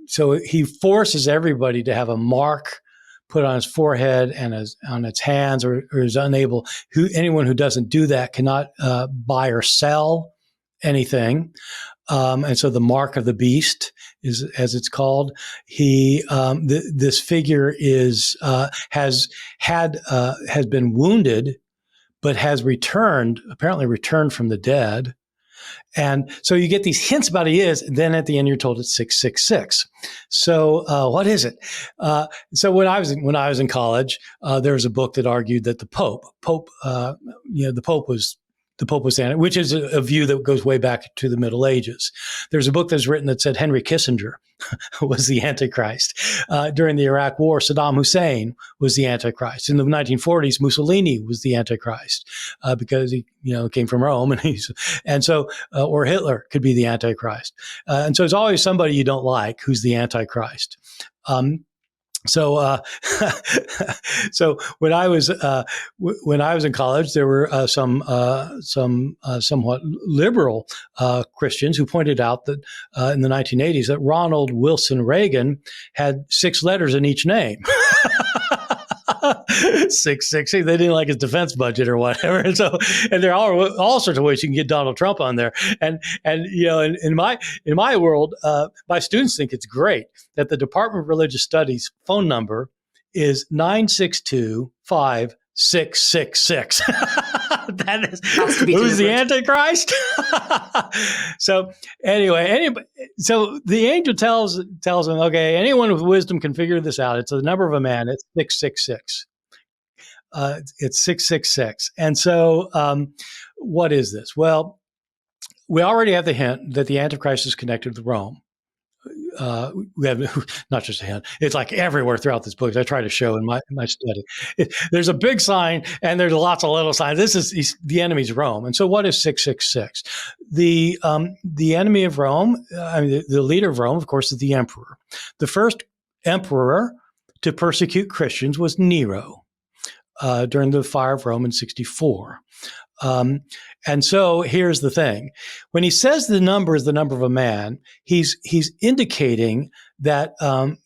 so he forces everybody to have a mark put on his forehead and on its hands, or is unable. Anyone who doesn't do that cannot buy or sell anything. And so the mark of the beast is, as it's called. This figure has been wounded, but has apparently returned from the dead. And so you get these hints about who he is, and then at the end you're told it's 666. So what is it? So when I was in college, there was a book that argued that the Pope was saying it, which is a view that goes way back to the Middle Ages. There's a book that's written that said Henry Kissinger was the Antichrist. During the Iraq War, Saddam Hussein was the Antichrist. In the 1940s, Mussolini was the Antichrist because he, came from Rome, or Hitler could be the Antichrist. And so it's always somebody you don't like who's the Antichrist. So when I was in college, there were some somewhat liberal Christians who pointed out that in the 1980s that Ronald Wilson Reagan had 6 letters in each name. 666. They didn't like his defense budget or whatever, and there are all sorts of ways you can get Donald Trump on there. And in my world, my students think it's great that the Department of Religious Studies phone number is 962-5666. That is who's the Antichrist. So anyway, so the angel tells him, okay, anyone with wisdom can figure this out. It's the number of a man. It's 666. It's 666. And so what is this? Well, we already have the hint that the Antichrist is connected with Rome. We have not just a hint; it's like everywhere throughout this book. As I try to show in my study, there's a big sign and there's lots of little signs. The enemy's Rome, and so what is 666? The enemy of Rome, the leader of Rome, of course, is the emperor. The first emperor to persecute Christians was Nero during the fire of Rome in 64. And so here's the thing. When he says the number is the number of a man, he's indicating that an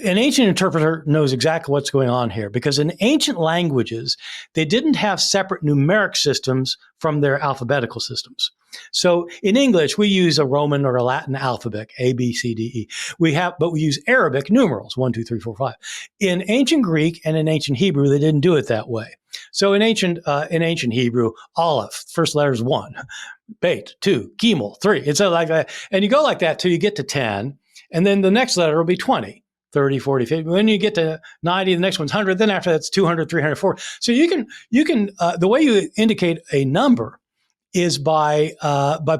ancient interpreter knows exactly what's going on here, because in ancient languages, they didn't have separate numeric systems from their alphabetical systems. So in English, we use a Roman or a Latin alphabet, A, B, C, D, E. But we use Arabic numerals, 1, 2, 3, 4, 5. In ancient Greek and in ancient Hebrew, they didn't do it that way. So in ancient Hebrew, Aleph, first letter is 1, Beit, 2, Gimel, 3. It's like that. And you go like that till you get to 10, and then the next letter will be 20. 30, 40, 50. When you get to 90, the next one's 100. Then after that's 200, 300, 400. So you can the way you indicate a number is by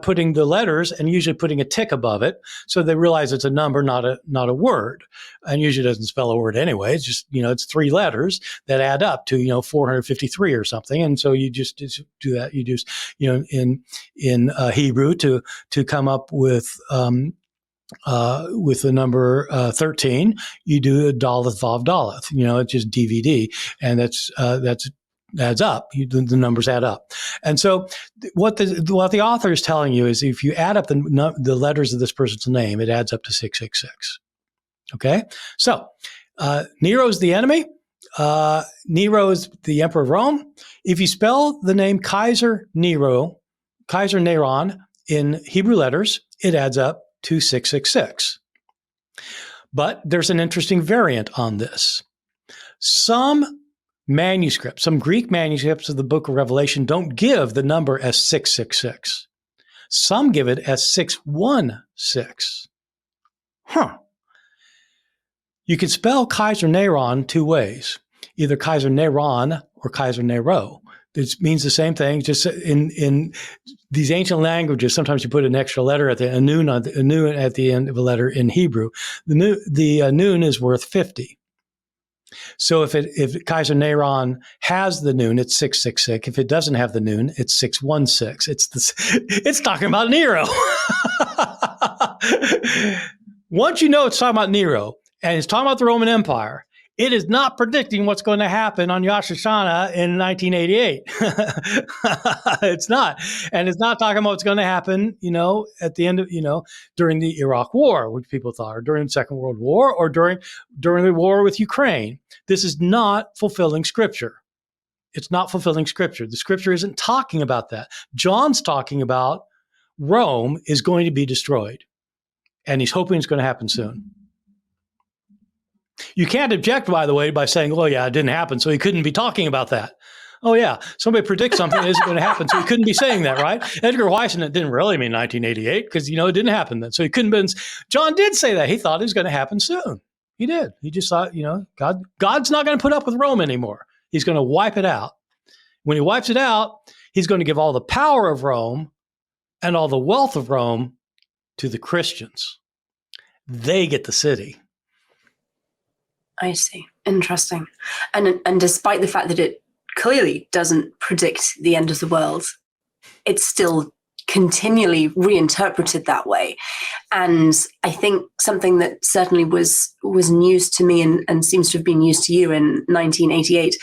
putting the letters and usually putting a tick above it, so they realize it's a number, not a word. And usually doesn't spell a word anyway. It's just it's 3 letters that add up to 453 or something. And so you just do that. You just in Hebrew to come up with the number 13, you do a Daleth Vav Daleth. It's just DVD, and that's adds up. The numbers add up. And so what the author is telling you is, if you add up the letters of this person's name, it adds up to 666. Okay? So Nero's the enemy. Nero is the emperor of Rome. If you spell the name Kaiser Neron in Hebrew letters, it adds up to 666. But there's an interesting variant on this. Some Greek manuscripts of the book of Revelation don't give the number as 666. Some give it as 616. You can spell Kaiser Neron 2 ways, either Kaiser Neron or Kaiser Nero. It means the same thing. Just in these ancient languages, sometimes you put an extra letter at a nun at the end of a letter in Hebrew. The nun is worth 50. So if Kaiser Neron has the nun, it's 666. If it doesn't have the nun, it's 616. It's talking about Nero. Once you know it's talking about Nero and it's talking about the Roman Empire, it is not predicting what's going to happen on Rosh Hashanah in 1988. It's not. And it's not talking about what's going to happen, at the end of, during the Iraq War, which people thought, or during the Second World War, or during the war with Ukraine. This is not fulfilling Scripture. It's not fulfilling Scripture. The Scripture isn't talking about that. John's talking about Rome is going to be destroyed. And he's hoping it's going to happen soon. You can't object, by the way, by saying, "Oh, yeah, it didn't happen, so he couldn't be talking about that." Oh, yeah, somebody predicts something that isn't going to happen, so he couldn't be saying that, right? Edgar Weiss, and it didn't really mean 1988 because, it didn't happen then. So he couldn't have been. John did say that. He thought it was going to happen soon. He did. He just thought, God's not going to put up with Rome anymore. He's going to wipe it out. When he wipes it out, he's going to give all the power of Rome and all the wealth of Rome to the Christians. They get the city. I see. Interesting. And despite the fact that it clearly doesn't predict the end of the world, it's still continually reinterpreted that way. And I think something that certainly was news to me and seems to have been news to you in 1988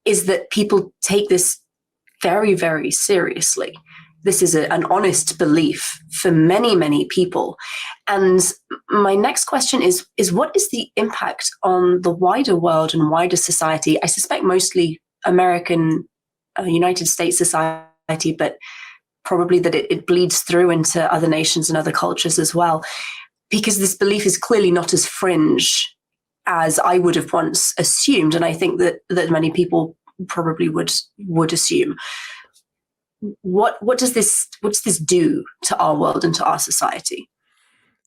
is that people take this very, very seriously. This is an honest belief for many, many people. And my next question is what is the impact on the wider world and wider society? I suspect mostly American, United States society, but probably that it bleeds through into other nations and other cultures as well, because this belief is clearly not as fringe as I would have once assumed. And I think that many people probably would assume. What does this do to our world and to our society?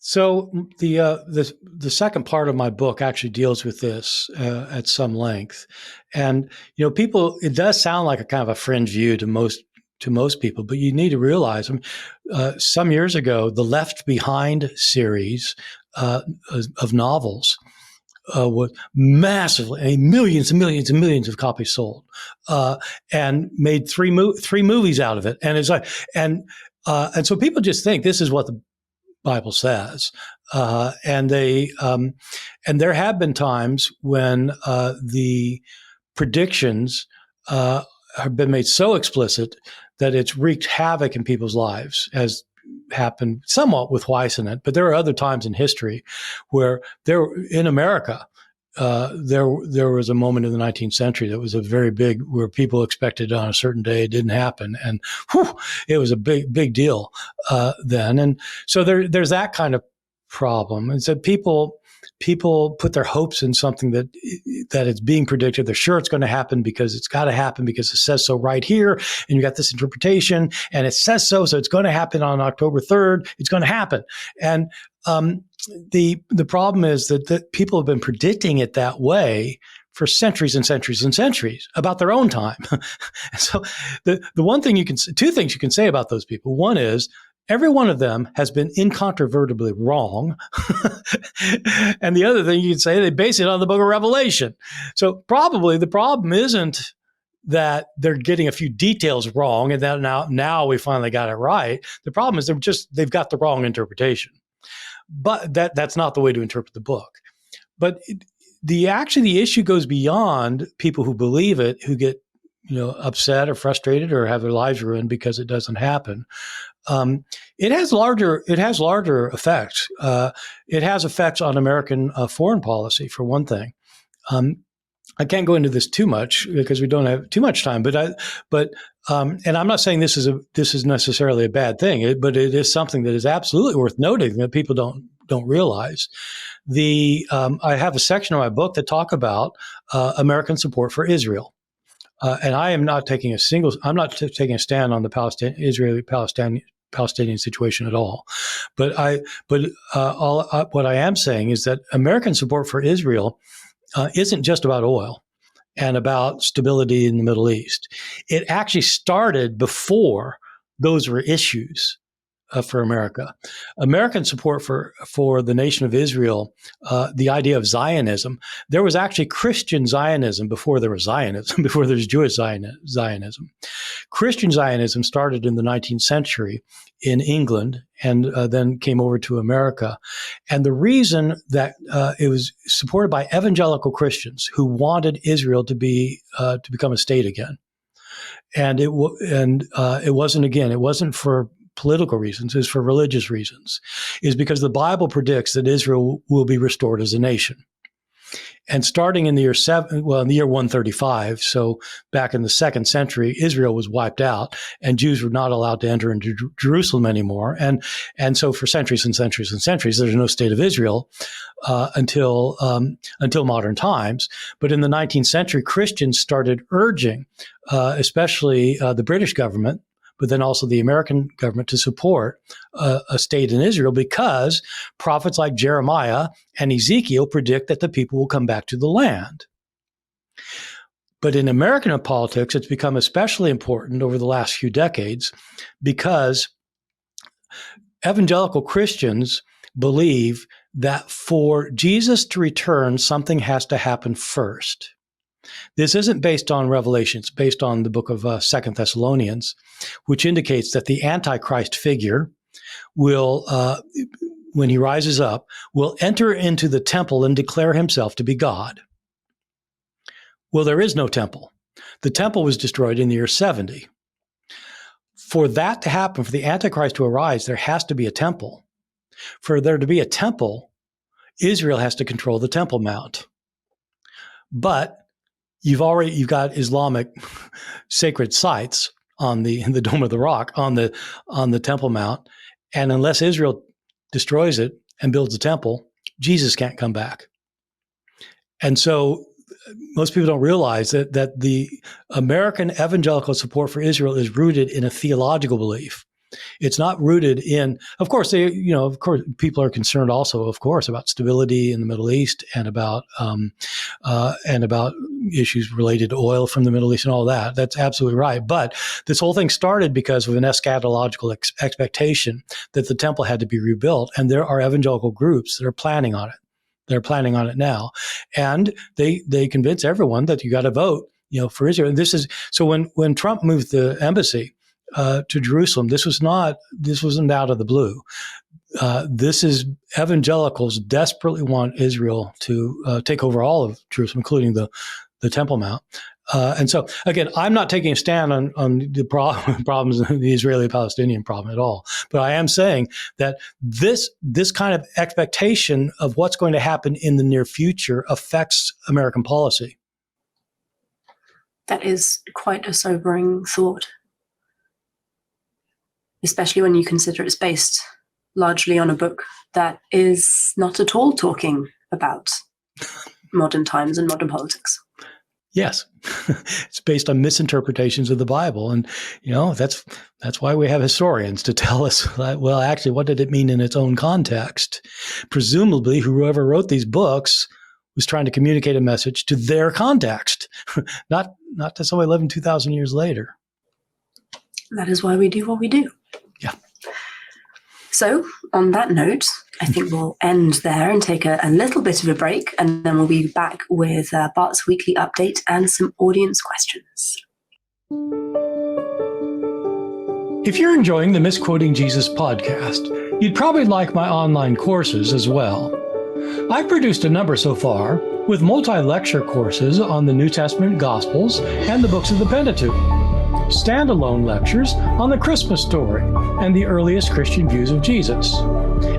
So the second part of my book actually deals with this at some length, and people. It does sound like a kind of a fringe view to most people, but you need to realize, some years ago, the Left Behind series of novels was massively, millions and millions and millions of copies sold, and made three movies out of it, and it's like and so people just think this is what the Bible says, and there have been times when the predictions have been made so explicit that it's wreaked havoc in people's lives, as happened somewhat with Weiss in it. But there are other times in history where in America. There was a moment in the 19th century that was a very big, where people expected on a certain day, it didn't happen, and it was a big deal then. And so there's that kind of problem. And so people put their hopes in something that it's being predicted. They're sure it's going to happen because it's got to happen because it says so right here, and you got this interpretation, and it says so it's going to happen on October 3rd. It's going to happen, and the problem is that people have been predicting it that way for centuries and centuries and centuries about their own time. So the one thing two things you can say about those people. One is every one of them has been incontrovertibly wrong. And the other thing you can say, they base it on the book of Revelation. So probably the problem isn't that they're getting a few details wrong and that now we finally got it right. The problem is they've got the wrong interpretation. But that's not the way to interpret the book. But the issue goes beyond people who believe it, who get upset or frustrated or have their lives ruined because it doesn't happen. It has larger effects. It has effects on American foreign policy, for one thing. I can't go into this too much because we don't have too much time. But and I'm not saying this is necessarily a bad thing, but it is something that is absolutely worth noting that people don't realize. I have a section of my book that talk about American support for Israel, and I am not taking a stand on the Israeli-Palestinian situation at all. But what I am saying is that American support for Israel isn't just about oil and about stability in the Middle East. It actually started before those were issues for America. American support for the nation of Israel, the idea of Zionism, there was actually Christian Zionism before there was Zionism, before there was Jewish Zionism. Christian Zionism started in the 19th century in England and then came over to America. And the reason that it was supported by evangelical Christians who wanted Israel to become a state again. And it wasn't for political reasons, is for religious reasons, is because the Bible predicts that Israel will be restored as a nation. And starting in the year 135, so back in the 2nd century, Israel was wiped out and Jews were not allowed to enter into Jerusalem anymore. And so for centuries and centuries and centuries, there's no state of Israel until modern times. But in the 19th century, Christians started urging, especially the British government, but then also the American government, to support a state in Israel, because prophets like Jeremiah and Ezekiel predict that the people will come back to the land. But in American politics, it's become especially important over the last few decades because evangelical Christians believe that for Jesus to return, something has to happen first. This isn't based on Revelation. It's based on the book of 2 Thessalonians, which indicates that the Antichrist figure will, when he rises up, will enter into the temple and declare himself to be God. Well, there is no temple. The temple was destroyed in the year 70. For that to happen, for the Antichrist to arise, there has to be a temple. For there to be a temple, Israel has to control the Temple Mount. But you've got Islamic sacred sites in the Dome of the Rock on the Temple Mount, and unless Israel destroys it and builds a temple, Jesus can't come back. And so most people don't realize that the American evangelical support for Israel is rooted in a theological belief It's not rooted in, of course, people are concerned also, of course, about stability in the Middle East and about issues related to oil from the Middle East and all that. That's absolutely right. But this whole thing started because of an eschatological expectation that the temple had to be rebuilt. And there are evangelical groups that are planning on it. They're planning on it now. And they convince everyone that you got to vote, for Israel. And this is, so when Trump moved the embassy to Jerusalem, this wasn't out of the blue. This is evangelicals desperately want Israel to take over all of Jerusalem, including the Temple Mount. And so, again, I'm not taking a stand on the problems of the Israeli-Palestinian problem at all. But I am saying that this kind of expectation of what's going to happen in the near future affects American policy. That is quite a sobering thought, especially when you consider it's based largely on a book that is not at all talking about modern times and modern politics. Yes, it's based on misinterpretations of the Bible. And, that's why we have historians to tell us, well, actually, what did it mean in its own context? Presumably, whoever wrote these books was trying to communicate a message to their context, not to somebody living 2,000 years later. That is why we do what we do. Yeah. So on that note, I think we'll end there and take a little bit of a break, and then we'll be back with Bart's weekly update and some audience questions. If you're enjoying the Misquoting Jesus podcast, you'd probably like my online courses as well. I've produced a number so far, with multi-lecture courses on the New Testament Gospels and the books of the Pentateuch, standalone lectures on the Christmas story and the earliest Christian views of Jesus,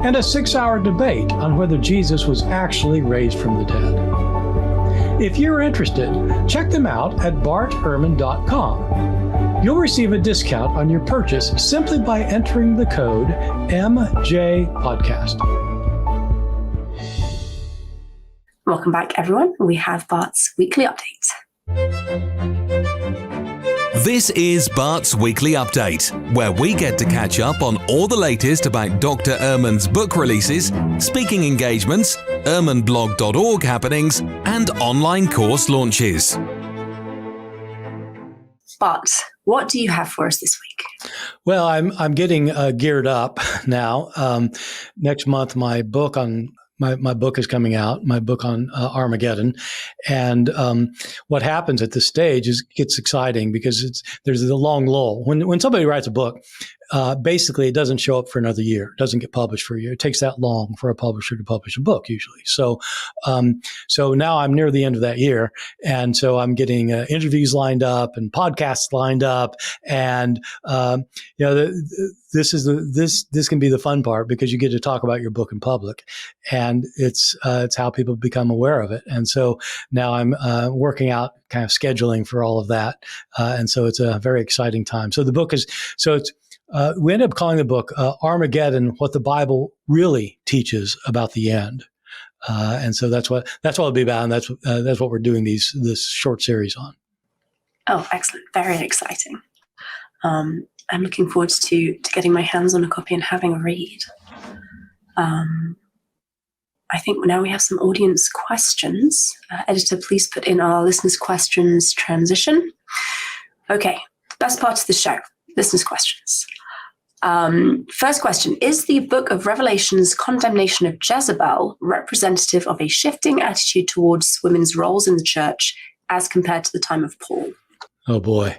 and a 6-hour debate on whether Jesus was actually raised from the dead. If you're interested, check them out at barterman.com. You'll receive a discount on your purchase simply by entering the code MJPodcast. Welcome back, everyone. We have Bart's weekly update. This is Bart's Weekly Update, where we get to catch up on all the latest about Dr. Ehrman's book releases, speaking engagements, ehrmanblog.org happenings, and online course launches. Bart, what do you have for us this week? Well, I'm getting geared up now. Next month, my book is coming out, my book on Armageddon. And what happens at this stage is it gets exciting because there's a long lull. When somebody writes a book, basically it doesn't show up for another year. It doesn't get published for a year. It takes that long for a publisher to publish a book usually. So now I'm near the end of that year. And so I'm getting interviews lined up and podcasts lined up. And, this can be the fun part because you get to talk about your book in public, and it's how people become aware of it. And so now I'm working out kind of scheduling for all of that, and so it's a very exciting time. So the book is we ended up calling the book Armageddon: What the Bible Really Teaches About the End, and so that's what it'll be about, and that's what we're doing this short series on. Oh, excellent! Very exciting. I'm looking forward to getting my hands on a copy and having a read. I think now we have some audience questions. Editor, please put in our listeners' questions transition. Okay, best part of the show, listeners' questions. First question, is the book of Revelation's condemnation of Jezebel representative of a shifting attitude towards women's roles in the church as compared to the time of Paul? Oh boy.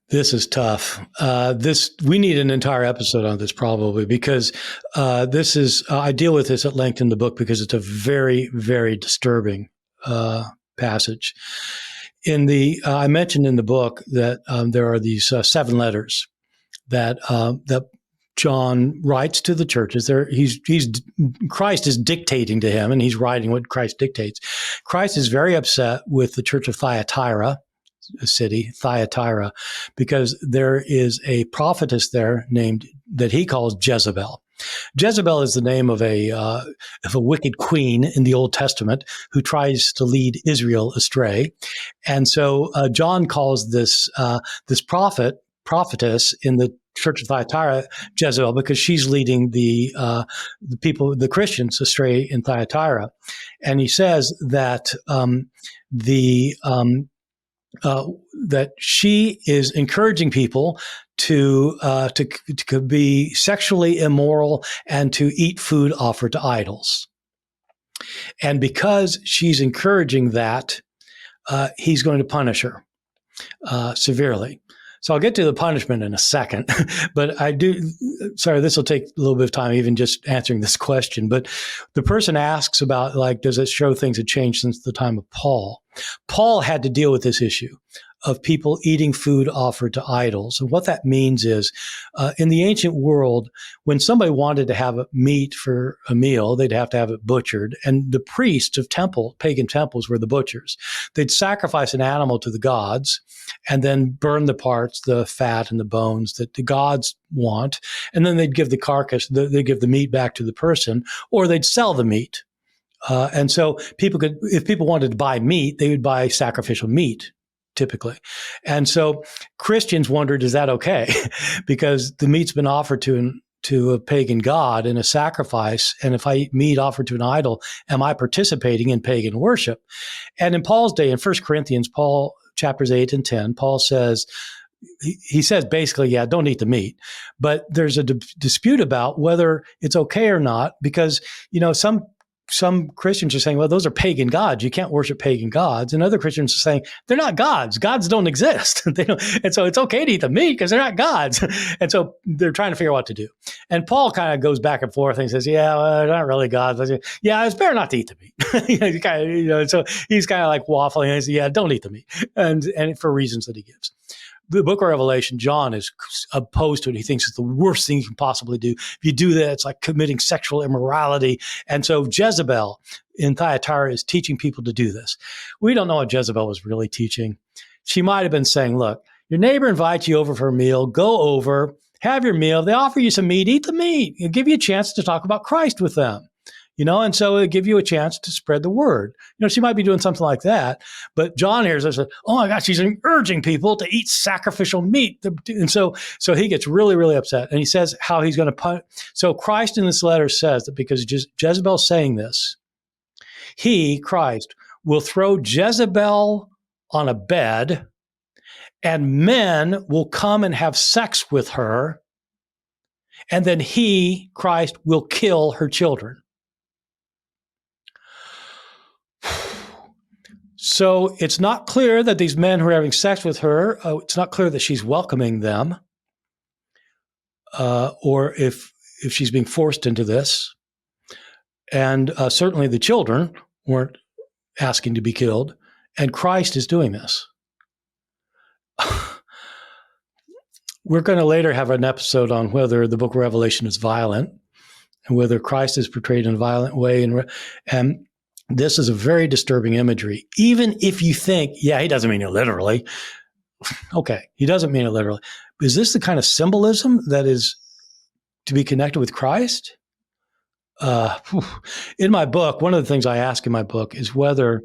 This is tough. We need an entire episode on this probably because I deal with this at length in the book because it's a very, very disturbing passage. I mentioned in the book that there are these 7 letters that John writes to the churches. Christ is dictating to him, and he's writing what Christ dictates. Christ is very upset with the church of Thyatira, because there is a prophetess there that he calls Jezebel. Jezebel is the name of a wicked queen in the Old Testament who tries to lead Israel astray, and so John calls this prophetess in the church of Thyatira Jezebel, because she's leading the Christians astray in Thyatira. And he says that that she is encouraging people to be sexually immoral and to eat food offered to idols. And because she's encouraging that, he's going to punish her severely. So I'll get to the punishment in a second, but this will take a little bit of time, even just answering this question. But the person asks about, like, does it show things have changed since the time of Paul? Paul had to deal with this issue of people eating food offered to idols. And what that means is, in the ancient world, when somebody wanted to have meat for a meal, they'd have to have it butchered. And the priests of pagan temples were the butchers. They'd sacrifice an animal to the gods and then burn the parts, the fat and the bones that the gods want. And then they'd give the carcass, they'd give the meat back to the person, or they'd sell the meat. And so if people wanted to buy meat, they would buy sacrificial meat, typically. And so Christians wondered, is that okay? Because the meat's been offered to a pagan god in a sacrifice. And if I eat meat offered to an idol, am I participating in pagan worship? And in Paul's day, in 1 Corinthians, Paul, chapters 8 and 10, Paul says, he says basically, yeah, don't eat the meat. But there's a dispute about whether it's okay or not, because, some Christians are saying, well, those are pagan gods. You can't worship pagan gods. And other Christians are saying, they're not gods. Gods don't exist. And so it's okay to eat the meat because they're not gods. And so they're trying to figure out what to do. And Paul kind of goes back and forth and he says, yeah, well, they're not really gods. Yeah, it's better not to eat the meat. So he's kind of like waffling. And he says, yeah, don't eat the meat. And for reasons that he gives. The book of Revelation, John is opposed to it. He thinks it's the worst thing you can possibly do. If you do that, it's like committing sexual immorality. And so Jezebel in Thyatira is teaching people to do this. We don't know what Jezebel was really teaching. She might have been saying, look, your neighbor invites you over for a meal, go over, have your meal. They offer you some meat, eat the meat. It'll give you a chance to talk about Christ with them. And so it'll give you a chance to spread the word. She might be doing something like that. But John hears this, oh my gosh, she's urging people to eat sacrificial meat. And so he gets really, really upset. And he says how he's going to punish. So Christ in this letter says that because Jezebel's saying this, he, Christ, will throw Jezebel on a bed and men will come and have sex with her. And then he, Christ, will kill her children. So it's not clear that these men who are having sex with her, it's not clear that she's welcoming them, or if she's being forced into this. And certainly the children weren't asking to be killed, and Christ is doing this. We're going to later have an episode on whether the book of Revelation is violent and whether Christ is portrayed in a violent way. And this is a very disturbing imagery. Even if you think, yeah, he doesn't mean it literally. Okay, he doesn't mean it literally. Is this the kind of symbolism that is to be connected with Christ? In my book, one of the things I ask in my book is whether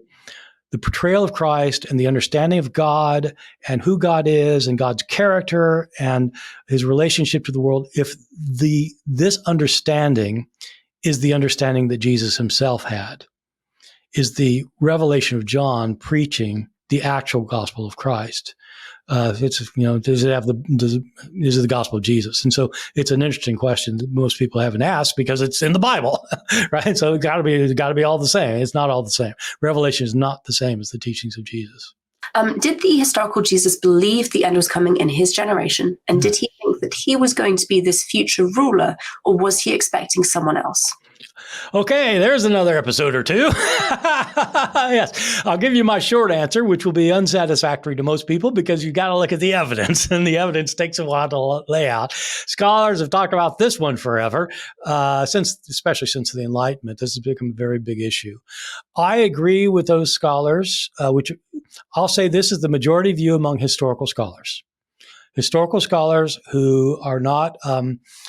the portrayal of Christ and the understanding of God and who God is and God's character and his relationship to the world, if this understanding is the understanding that Jesus himself had. Is the revelation of John preaching the actual gospel of Christ? Is it the gospel of Jesus? And so it's an interesting question that most people haven't asked because it's in the Bible, right? So it's got to be all the same. It's not all the same. Revelation is not the same as the teachings of Jesus. Did the historical Jesus believe the end was coming in his generation? And did he think that he was going to be this future ruler, or was he expecting someone else? Okay, there's another episode or two. Yes, I'll give you my short answer, which will be unsatisfactory to most people because you've got to look at the evidence, and the evidence takes a while to lay out. Scholars have talked about this one forever, especially since the Enlightenment. This has become a very big issue. I agree with those scholars, which I'll say this is the majority view among historical scholars. Historical scholars who are not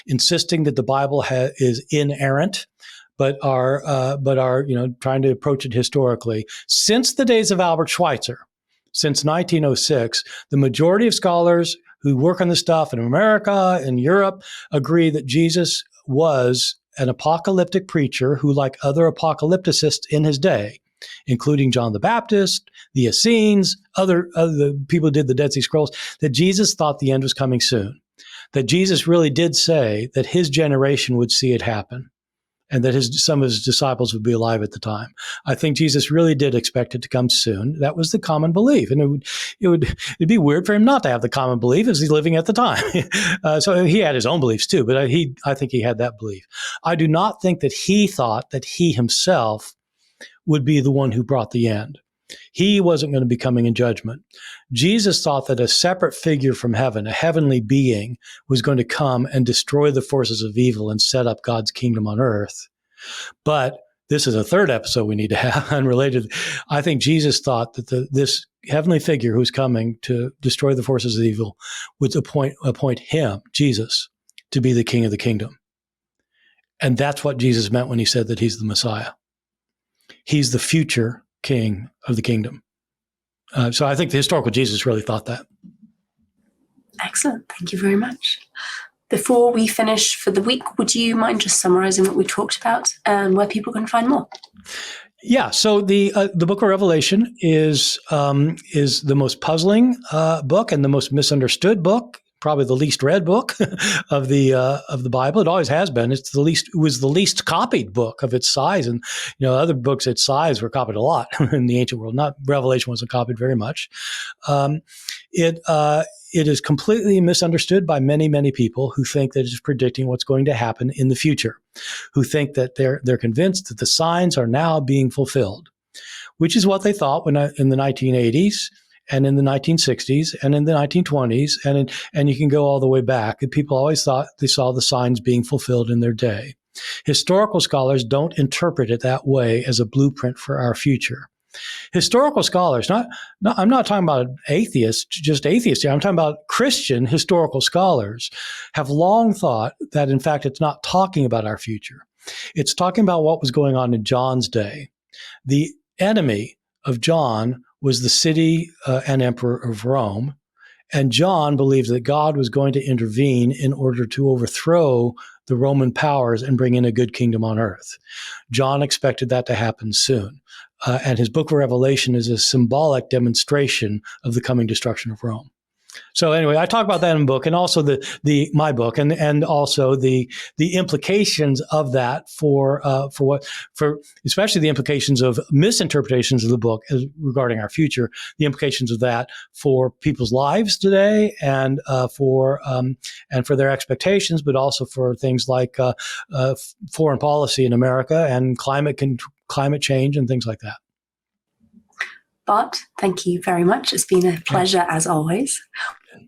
insisting that the Bible is inerrant, but are trying to approach it historically. Since the days of Albert Schweitzer, since 1906, the majority of scholars who work on this stuff in America and Europe agree that Jesus was an apocalyptic preacher who, like other apocalypticists in his day, including John the Baptist, the Essenes, other people who did the Dead Sea Scrolls, that Jesus thought the end was coming soon. That Jesus really did say that his generation would see it happen, and that some of his disciples would be alive at the time. I think Jesus really did expect it to come soon. That was the common belief, and it'd be weird for him not to have the common belief as he's living at the time. So he had his own beliefs too, but I think he had that belief. I do not think that he thought that he himself would be the one who brought the end. He wasn't going to be coming in judgment. Jesus thought that a separate figure from heaven, a heavenly being, was going to come and destroy the forces of evil and set up God's kingdom on earth. But this is a third episode we need to have, unrelated. I think Jesus thought that this heavenly figure who's coming to destroy the forces of evil would appoint him, Jesus, to be the king of the kingdom. And that's what Jesus meant when he said that he's the Messiah. He's the future king of the kingdom. So I think the historical Jesus really thought that. Excellent. Thank you very much. Before we finish for the week, would you mind just summarizing what we talked about and where people can find more? Yeah. So the Book of Revelation is the most puzzling book and the most misunderstood book. Probably the least read book of the Bible. It always has been. It was the least copied book of its size, and other books its size were copied a lot in the ancient world. Not Revelation wasn't copied very much. It is completely misunderstood by many, many people who think that it's predicting what's going to happen in the future, who think that they're convinced that the signs are now being fulfilled, which is what they thought in the 1980s. And in the 1960s and in the 1920s, and you can go all the way back. And people always thought they saw the signs being fulfilled in their day. Historical scholars don't interpret it that way as a blueprint for our future. Historical scholars, I'm not talking about atheists, just atheists here. I'm talking about Christian historical scholars have long thought that, in fact, it's not talking about our future. It's talking about what was going on in John's day. The enemy of John was the city and emperor of Rome. And John believed that God was going to intervene in order to overthrow the Roman powers and bring in a good kingdom on earth. John expected that to happen soon. And his book of Revelation is a symbolic demonstration of the coming destruction of Rome. So anyway, I talk about that in the book, and also my book, and also the implications of that for especially the implications of misinterpretations of the book regarding our future, the implications of that for people's lives today, and for their expectations, but also for things like foreign policy in America and climate change and things like that. Bart, thank you very much. It's been a pleasure as always.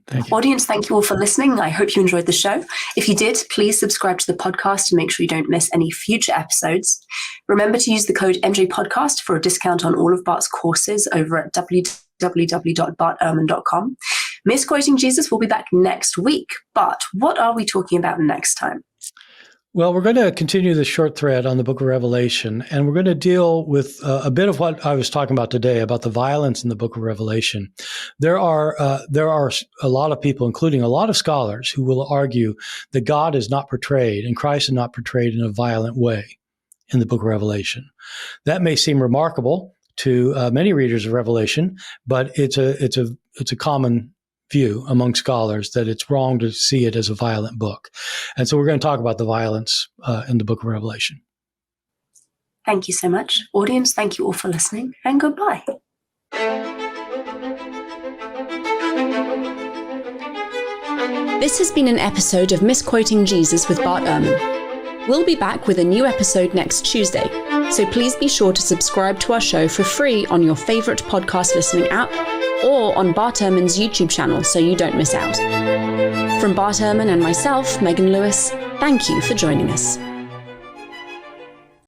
Thank you. Audience, thank you all for listening. I hope you enjoyed the show. If you did, please subscribe to the podcast to make sure you don't miss any future episodes. Remember to use the code MJPodcast for a discount on all of Bart's courses over at www.barterman.com. Misquoting Jesus will be back next week. But what are we talking about next time? Well, we're going to continue the short thread on the Book of Revelation, and we're going to deal with a bit of what I was talking about today about the violence in the Book of Revelation. There are a lot of people, including a lot of scholars, who will argue that God is not portrayed and Christ is not portrayed in a violent way in the Book of Revelation. That may seem remarkable to many readers of Revelation, but it's a common view among scholars that it's wrong to see it as a violent book. And so we're going to talk about the violence in the Book of Revelation. Thank you so much. Audience, thank you all for listening, and goodbye. This has been an episode of Misquoting Jesus with Bart Ehrman. We'll be back with a new episode next Tuesday, so please be sure to subscribe to our show for free on your favorite podcast listening app or on Bart Ehrman's YouTube channel so you don't miss out. From Bart Ehrman and myself, Megan Lewis, thank you for joining us.